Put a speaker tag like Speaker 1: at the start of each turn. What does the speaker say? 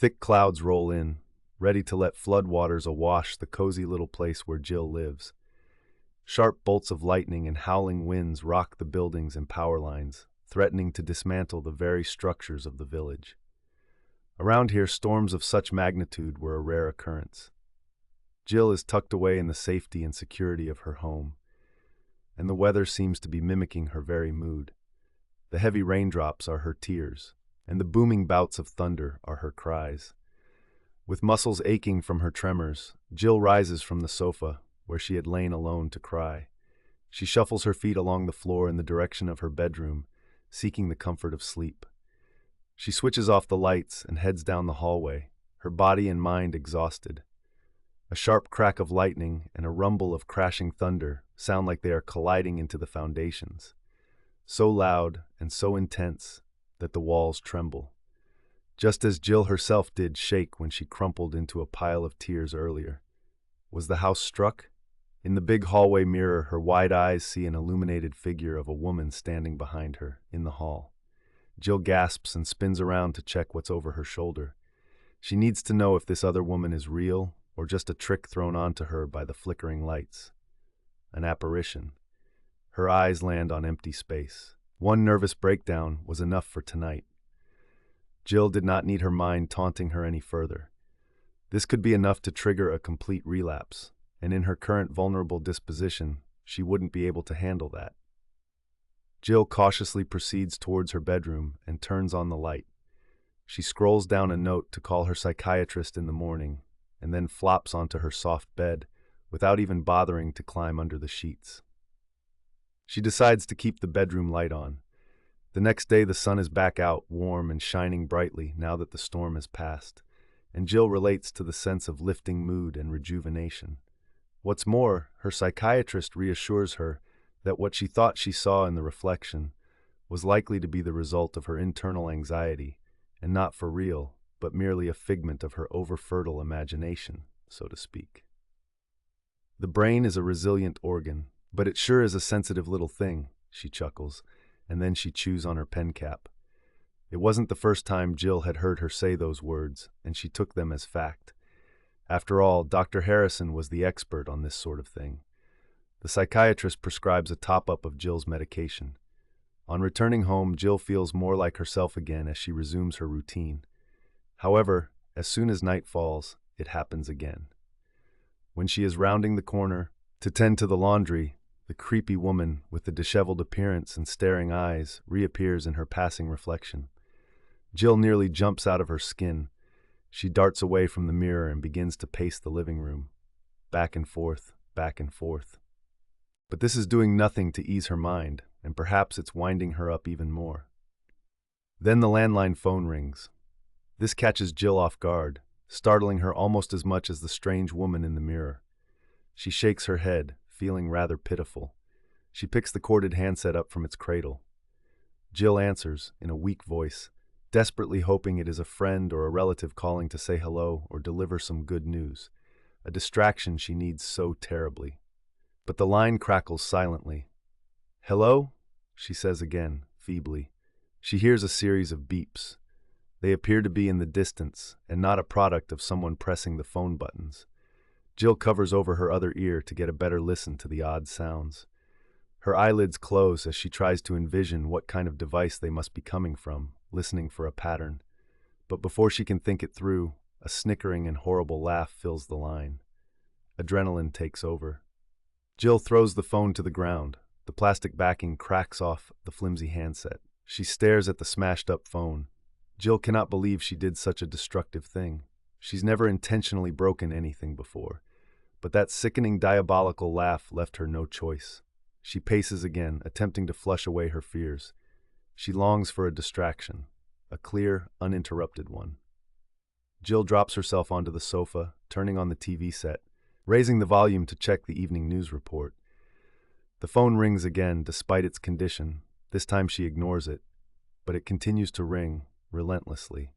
Speaker 1: Thick clouds roll in, ready to let floodwaters awash the cozy little place where Jill lives. Sharp bolts of lightning and howling winds rock the buildings and power lines, threatening to dismantle the very structures of the village. Around here, storms of such magnitude were a rare occurrence. Jill is tucked away in the safety and security of her home, and the weather seems to be mimicking her very mood. The heavy raindrops are her tears, and the booming bouts of thunder are her cries. With muscles aching from her tremors, Jill rises from the sofa, where she had lain alone to cry. She shuffles her feet along the floor in the direction of her bedroom, seeking the comfort of sleep. She switches off the lights and heads down the hallway, her body and mind exhausted. A sharp crack of lightning and a rumble of crashing thunder sound like they are colliding into the foundations, so loud and so intense that the walls tremble, just as Jill herself did shake when she crumpled into a pile of tears earlier. Was the house struck? In the big hallway mirror, her wide eyes see an illuminated figure of a woman standing behind her in the hall. Jill gasps and spins around to check what's over her shoulder. She needs to know if this other woman is real or just a trick thrown onto her by the flickering lights. An apparition. Her eyes land on empty space. One nervous breakdown was enough for tonight. Jill did not need her mind taunting her any further. This could be enough to trigger a complete relapse, and in her current vulnerable disposition, she wouldn't be able to handle that. Jill cautiously proceeds towards her bedroom and turns on the light. She scrolls down a note to call her psychiatrist in the morning, and then flops onto her soft bed without even bothering to climb under the sheets. She decides to keep the bedroom light on. The next day the sun is back out, warm and shining brightly now that the storm has passed, and Jill relates to the sense of lifting mood and rejuvenation. What's more, her psychiatrist reassures her that what she thought she saw in the reflection was likely to be the result of her internal anxiety, and not for real, but merely a figment of her over-fertile imagination, so to speak. The brain is a resilient organ, but it sure is a sensitive little thing, she chuckles, and then she chews on her pen cap. It wasn't the first time Jill had heard her say those words, and she took them as fact. After all, Dr. Harrison was the expert on this sort of thing. The psychiatrist prescribes a top-up of Jill's medication. On returning home, Jill feels more like herself again as she resumes her routine. However, as soon as night falls, it happens again. When she is rounding the corner to tend to the laundry, the creepy woman with the disheveled appearance and staring eyes reappears in her passing reflection. Jill nearly jumps out of her skin. She darts away from the mirror and begins to pace the living room, back and forth, back and forth. But this is doing nothing to ease her mind, and perhaps it's winding her up even more. Then the landline phone rings. This catches Jill off guard, startling her almost as much as the strange woman in the mirror. She shakes her head, feeling rather pitiful. She picks the corded handset up from its cradle. Jill answers, in a weak voice, desperately hoping it is a friend or a relative calling to say hello or deliver some good news, a distraction she needs so terribly. But the line crackles silently. "Hello?" she says again, feebly. She hears a series of beeps. They appear to be in the distance and not a product of someone pressing the phone buttons. Jill covers over her other ear to get a better listen to the odd sounds. Her eyelids close as she tries to envision what kind of device they must be coming from, listening for a pattern. But before she can think it through, a snickering and horrible laugh fills the line. Adrenaline takes over. Jill throws the phone to the ground. The plastic backing cracks off the flimsy handset. She stares at the smashed-up phone. Jill cannot believe she did such a destructive thing. She's never intentionally broken anything before, but that sickening diabolical laugh left her no choice. She paces again, attempting to flush away her fears. She longs for a distraction, a clear, uninterrupted one. Jill drops herself onto the sofa, turning on the TV set, raising the volume to check the evening news report. The phone rings again, despite its condition. This time she ignores it, but it continues to ring, relentlessly.